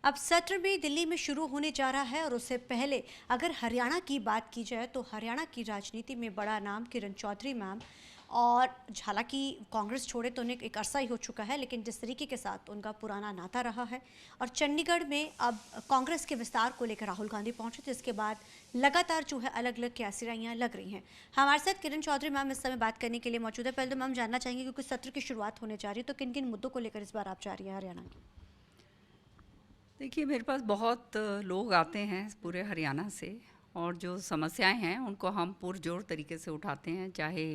अब सत्र भी दिल्ली में शुरू होने जा रहा है और उससे पहले अगर हरियाणा की बात की जाए तो हरियाणा की राजनीति में बड़ा नाम किरण चौधरी मैम। और हालांकि कांग्रेस छोड़े तो उन्हें एक अरसा ही हो चुका है, लेकिन जिस तरीके के साथ उनका पुराना नाता रहा है और चंडीगढ़ में अब कांग्रेस के विस्तार को लेकर राहुल गांधी पहुंचे, जिसके बाद लगातार जो है अलग अलग क्यासियाँ लग रही हैं। हमारे साथ किरण चौधरी मैम इस समय बात करने के लिए मौजूद है। पहले तो मैम जानना चाहेंगे क्योंकि सत्र की शुरुआत होने जा रही है, तो किन किन मुद्दों को लेकर इस बार आप जा रही हैं हरियाणा की? देखिए, मेरे पास बहुत लोग आते हैं पूरे हरियाणा से, और जो समस्याएं हैं उनको हम पुरजोर तरीके से उठाते हैं। चाहे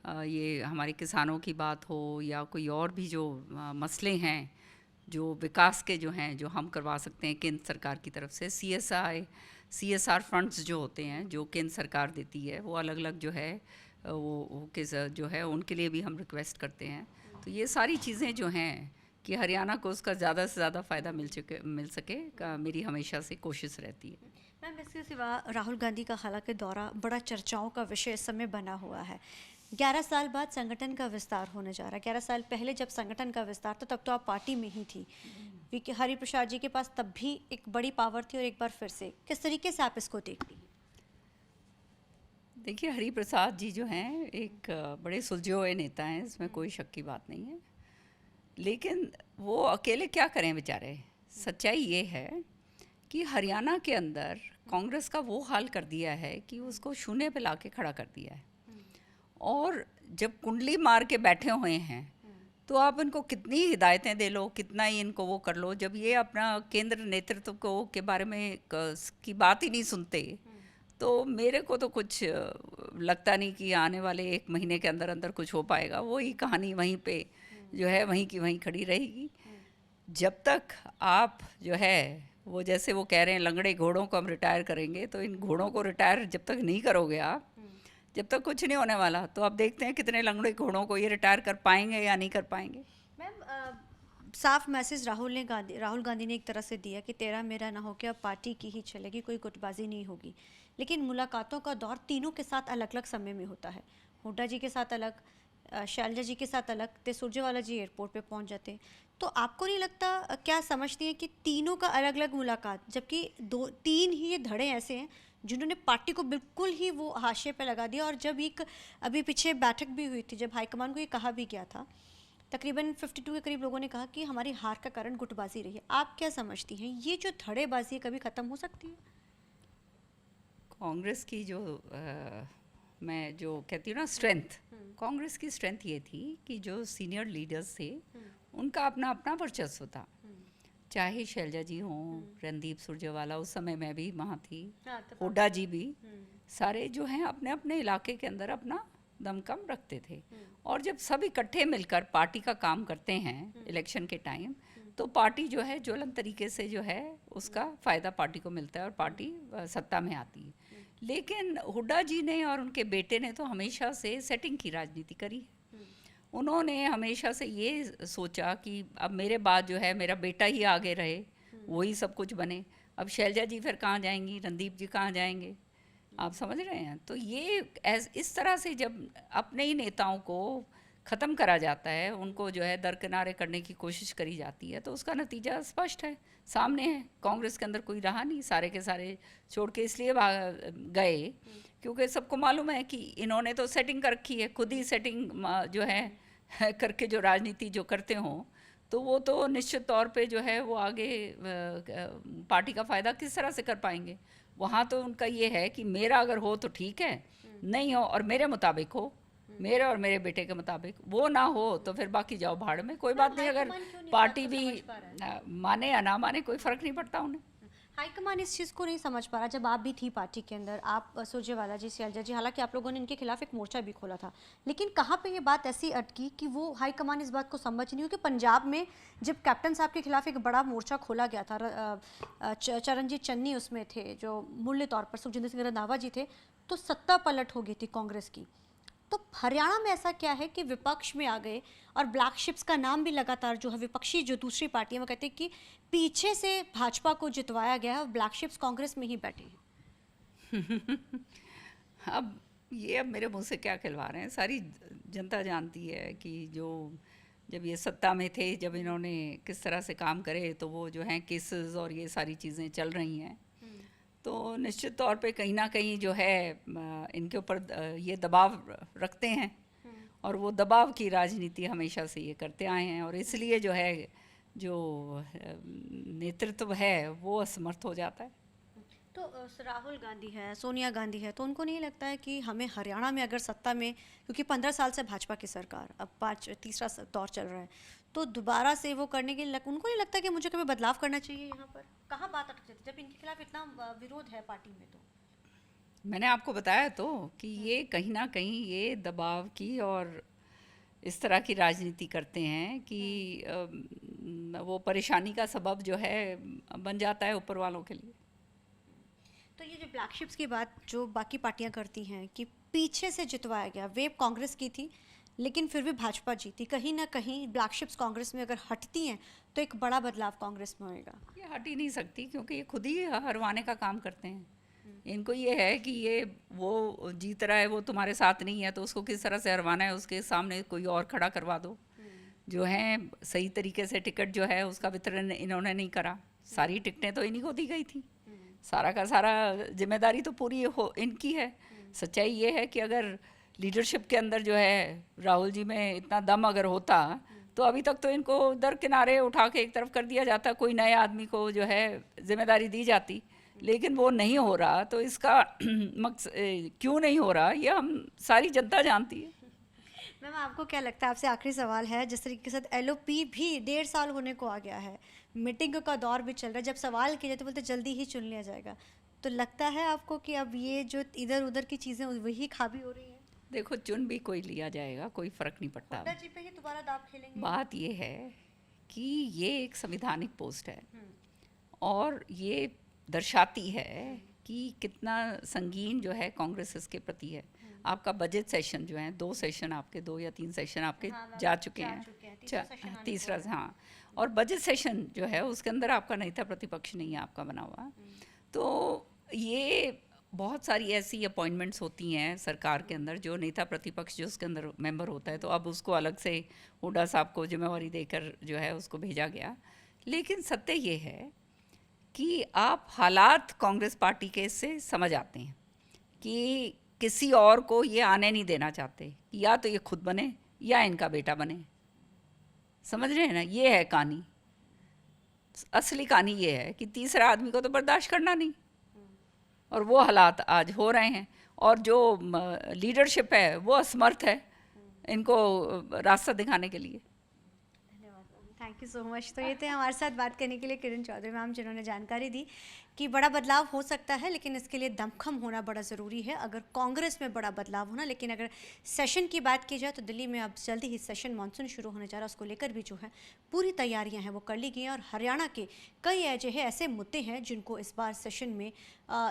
ये हमारे किसानों की बात हो या कोई और भी जो मसले हैं, जो विकास के जो हैं, जो हम करवा सकते हैं केंद्र सरकार की तरफ से। सीएसआर फंड्स जो होते हैं जो केंद्र सरकार देती है, वो अलग अलग जो है वो किस जो है उनके लिए भी हम रिक्वेस्ट करते हैं। तो ये सारी चीज़ें जो हैं कि हरियाणा को उसका ज़्यादा से ज़्यादा फ़ायदा मिल सके का मेरी हमेशा से कोशिश रहती है। मैम, इसके सिवा राहुल गांधी का हालांकि दौरा बड़ा चर्चाओं का विषय इस समय बना हुआ है। 11 साल बाद संगठन का विस्तार होने जा रहा है। 11 साल पहले जब संगठन का विस्तार था तब तो आप पार्टी में ही थी। वीके हरिप्रसाद जी के पास तब भी एक बड़ी पावर थी और एक बार फिर से किस तरीके से आप इसको देखती हैं? देखिए, हरिप्रसाद जी जो हैं एक बड़े सुलझे हुए नेता हैं, इसमें कोई शक की बात नहीं है। लेकिन वो अकेले क्या करें बेचारे। सच्चाई ये है कि हरियाणा के अंदर कांग्रेस का वो हाल कर दिया है कि उसको शून्य पे लाके खड़ा कर दिया है। और जब कुंडली मार के बैठे हुए हैं तो आप इनको कितनी हिदायतें दे लो, कितना ही इनको वो कर लो, जब ये अपना केंद्र नेतृत्व को के बारे में की बात ही नहीं सुनते, तो मेरे को तो कुछ लगता नहीं कि आने वाले 1 महीने के अंदर अंदर कुछ हो पाएगा। वही कहानी वहीं पे जो है वहीं की वहीं खड़ी रहेगी। जब तक आप जो है वो, जैसे वो कह रहे हैं लंगड़े घोड़ों को हम रिटायर करेंगे, तो इन घोड़ों को रिटायर जब तक नहीं करोगे आप, जब तक कुछ नहीं होने वाला। तो अब देखते हैं कितने लंगड़े घोड़ों को ये रिटायर कर पाएंगे या नहीं कर पाएंगे। मैम, साफ मैसेज राहुल गांधी ने एक तरह से दिया कि तेरा मेरा ना होकर अब पार्टी की ही चलेगी, कोई गुटबाजी नहीं होगी। लेकिन मुलाकातों का दौर तीनों के साथ अलग अलग समय में होता है। हुड्डा जी के साथ अलग, शैलजा जी के साथ अलग, ते सुरजेवाला जी एयरपोर्ट पे पहुंच जाते हैं। तो आपको नहीं लगता, क्या समझती हैं कि तीनों का अलग अलग मुलाकात, जबकि दो तीन ही ये धड़े ऐसे हैं जिन्होंने पार्टी को बिल्कुल ही वो हाशिए पे लगा दिया। और जब एक अभी पीछे बैठक भी हुई थी जब हाईकमान को ये कहा भी गया था, तकरीबन 52 के करीब लोगों ने कहा कि हमारी हार का कारण गुटबाजी रही है। आप क्या समझती हैं, ये जो धड़ेबाजी है कभी ख़त्म हो सकती है? कांग्रेस की जो मैं जो कहती हूँ ना स्ट्रेंथ, कांग्रेस की स्ट्रेंथ ये थी कि जो सीनियर लीडर्स थे उनका अपना अपना वर्चस्व था। चाहे शैलजा जी हों, रणदीप सुरजेवाला, उस समय मैं भी वहाँ थी, हाँ, तब हुड्डा जी भी, सारे जो हैं अपने अपने इलाके के अंदर अपना दमखम रखते थे। और जब सब इकट्ठे मिलकर पार्टी का काम करते हैं इलेक्शन के टाइम, तो पार्टी जो है ज्वलन तरीके से जो है उसका फ़ायदा पार्टी को मिलता है और पार्टी सत्ता में आती है। लेकिन हुड्डा जी ने और उनके बेटे ने तो हमेशा से सेटिंग की राजनीति करी है। उन्होंने हमेशा से ये सोचा कि अब मेरे बाद जो है मेरा बेटा ही आगे रहे, वही सब कुछ बने। अब शैलजा जी फिर कहाँ जाएंगी, रणदीप जी कहाँ जाएंगे, आप समझ रहे हैं। तो ये इस तरह से जब अपने ही नेताओं को ख़त्म करा जाता है, उनको जो है दरकिनारे करने की कोशिश करी जाती है, तो उसका नतीजा स्पष्ट है, सामने है। कांग्रेस के अंदर कोई रहा नहीं, सारे के सारे छोड़ के इसलिए गए क्योंकि सबको मालूम है कि इन्होंने तो सेटिंग कर रखी है, खुद ही सेटिंग जो है करके जो राजनीति जो करते हों, तो वो तो निश्चित तौर पे जो है वो आगे पार्टी का फ़ायदा किस तरह से कर पाएंगे। वहाँ तो उनका ये है कि मेरा अगर हो तो ठीक है, नहीं हो और मेरे मुताबिक हो, मेरे और मेरे बेटे के मुताबिक, वो ना हो तो फिर बाकी जाओ भाड़ में, कोई बात नहीं। अगर पार्टी भी माने या ना माने कोई फ़र्क नहीं पड़ता उन्हें। हाईकमान इस चीज़ को नहीं समझ पा रहा। जब आप भी थी पार्टी के अंदर, आप सुरजेवाला जी, शैलजा जी, हालांकि आप लोगों ने इनके खिलाफ एक मोर्चा भी खोला था, लेकिन कहाँ पे ये बात ऐसी अटकी कि वो हाईकमान इस बात को समझ नहीं हुई कि पंजाब में जब कैप्टन साहब के खिलाफ एक बड़ा मोर्चा खोला गया था, चरणजीत चन्नी उसमें थे, जो मूल्य तौर पर सुखजिंदर सिंह रंधावा जी थे, तो सत्ता पलट हो गई थी कांग्रेस की। तो हरियाणा में ऐसा क्या है कि विपक्ष में आ गए और ब्लैक शिप्स का नाम भी लगातार जो है विपक्षी जो दूसरी पार्टी है वो कहते हैं कि पीछे से भाजपा को जितवाया गया है और ब्लैक शिप्स कांग्रेस में ही बैठे हैं। अब ये अब मेरे मुंह से क्या खिलवा रहे हैं, सारी जनता जानती है कि जो जब ये सत्ता में थे, जब इन्होंने किस तरह से काम करे, तो वो जो हैं केसेस और ये सारी चीज़ें चल रही हैं, तो निश्चित तौर पे कहीं ना कहीं जो है इनके ऊपर ये दबाव रखते हैं, और वो दबाव की राजनीति हमेशा से ये करते आए हैं, और इसलिए जो है जो नेतृत्व है वो असमर्थ हो जाता है। तो राहुल गांधी है, सोनिया गांधी है, तो उनको नहीं लगता है कि हमें हरियाणा में अगर सत्ता में, क्योंकि 15 साल से भाजपा की सरकार, अब तीसरा दौर चल रहा है, तो दोबारा से वो करने के लिए उनको नहीं लगता कि मुझे कभी बदलाव करना चाहिए यहाँ पर? कहाँ बात अटक जाती है जब इनके खिलाफ इतना विरोध है पार्टी में? तो मैंने आपको बताया तो कि ये कहीं ना कहीं ये दबाव की और इस तरह की राजनीति करते हैं कि वो परेशानी का सबब जो है बन जाता है ऊपर वालों के लिए। तो ये जो ब्लैक शिप्स की बात जो बाकी पार्टियां करती हैं कि पीछे से जितवाया गया, वेव कांग्रेस की थी लेकिन फिर भी भाजपा जीती, कहीं ना कहीं ब्लैक शिप्स कांग्रेस में अगर हटती हैं तो एक बड़ा बदलाव कांग्रेस में होएगा। ये हट ही नहीं सकती, क्योंकि ये खुद ही हरवाने का काम करते हैं। इनको ये है कि ये वो जीत रहा है, वो तुम्हारे साथ नहीं है, तो उसको किस तरह से हरवाना है, उसके सामने कोई और खड़ा करवा दो। जो है सही तरीके से टिकट जो है उसका वितरण इन्होंने नहीं करा, सारी टिकटें तो इन्हीं को दी गई थी, सारा का सारा जिम्मेदारी तो पूरी हो इनकी है। सच्चाई ये है कि अगर लीडरशिप के अंदर जो है राहुल जी में इतना दम अगर होता, तो अभी तक तो इनको दर किनारे उठा के एक तरफ कर दिया जाता, कोई नए आदमी को जो है जिम्मेदारी दी जाती, लेकिन वो नहीं हो रहा। तो इसका मकसद क्यों नहीं हो रहा, ये हम सारी जनता जानती है। मैम, आपको क्या लगता है, आपसे आखिरी सवाल है, जिस तरीके के साथ एलओपी भी 1.5 साल होने को आ गया है, मीटिंग का दौर भी चल रहा है, जब सवाल किए जाते बोलते जल्दी ही चुन लिया जाएगा, तो लगता है आपको कि अब ये जो इधर उधर की चीज़ें वही खाबी हो रही हैं? देखो, चुन भी कोई लिया जाएगा, कोई फ़र्क नहीं पड़ता। हुड्डा जी पे ही दोबारा दाव खेलेंगे? बात ये है कि ये एक संवैधानिक पोस्ट है, और ये दर्शाती है कि कितना संगीन जो है कांग्रेस इसके प्रति है। आपका बजट सेशन जो है, 2 सेशन आपके, 2 या 3 सेशन आपके हाँ, जा चुके हैं, तीसरा हाँ, और बजट सेशन जो है उसके अंदर आपका नेता प्रतिपक्ष नहीं है आपका बना हुआ। तो ये बहुत सारी ऐसी अपॉइंटमेंट्स होती हैं सरकार के अंदर, जो नेता प्रतिपक्ष जो उसके अंदर मेंबर होता है, तो अब उसको अलग से हुड्डा साहब को जिम्मेवारी देकर जो है उसको भेजा गया। लेकिन सत्य ये है कि आप हालात कांग्रेस पार्टी के इससे समझ आते हैं कि किसी और को ये आने नहीं देना चाहते, या तो ये खुद बने या इनका बेटा बने। समझ रहे हैं ना, ये है कहानी। असली कहानी ये है कि तीसरा आदमी को तो बर्दाश्त करना नहीं, और वो हालात आज हो रहे हैं, और जो लीडरशिप है वो असमर्थ है इनको रास्ता दिखाने के लिए। Thank you so much. तो ये थे हमारे साथ बात करने के लिए किरण चौधरी मैम, जिन्होंने जानकारी दी कि बड़ा बदलाव हो सकता है लेकिन इसके लिए दमखम होना बड़ा ज़रूरी है अगर कांग्रेस में बड़ा बदलाव होना। लेकिन अगर सेशन की बात की जाए तो दिल्ली में अब जल्दी ही सेशन मानसून शुरू होने जा रहा है, उसको लेकर भी जो है पूरी तैयारियां हैं वो कर ली गई हैं, और हरियाणा के कई ऐसे मुद्दे हैं जिनको इस बार सेशन में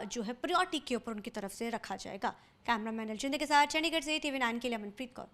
जो है प्रायोरिटी के ऊपर उनकी तरफ से रखा जाएगा। कैमरामैन अलजिंदर के साथ चंडीगढ़ से TV9 के लिए मनप्रीत कौर।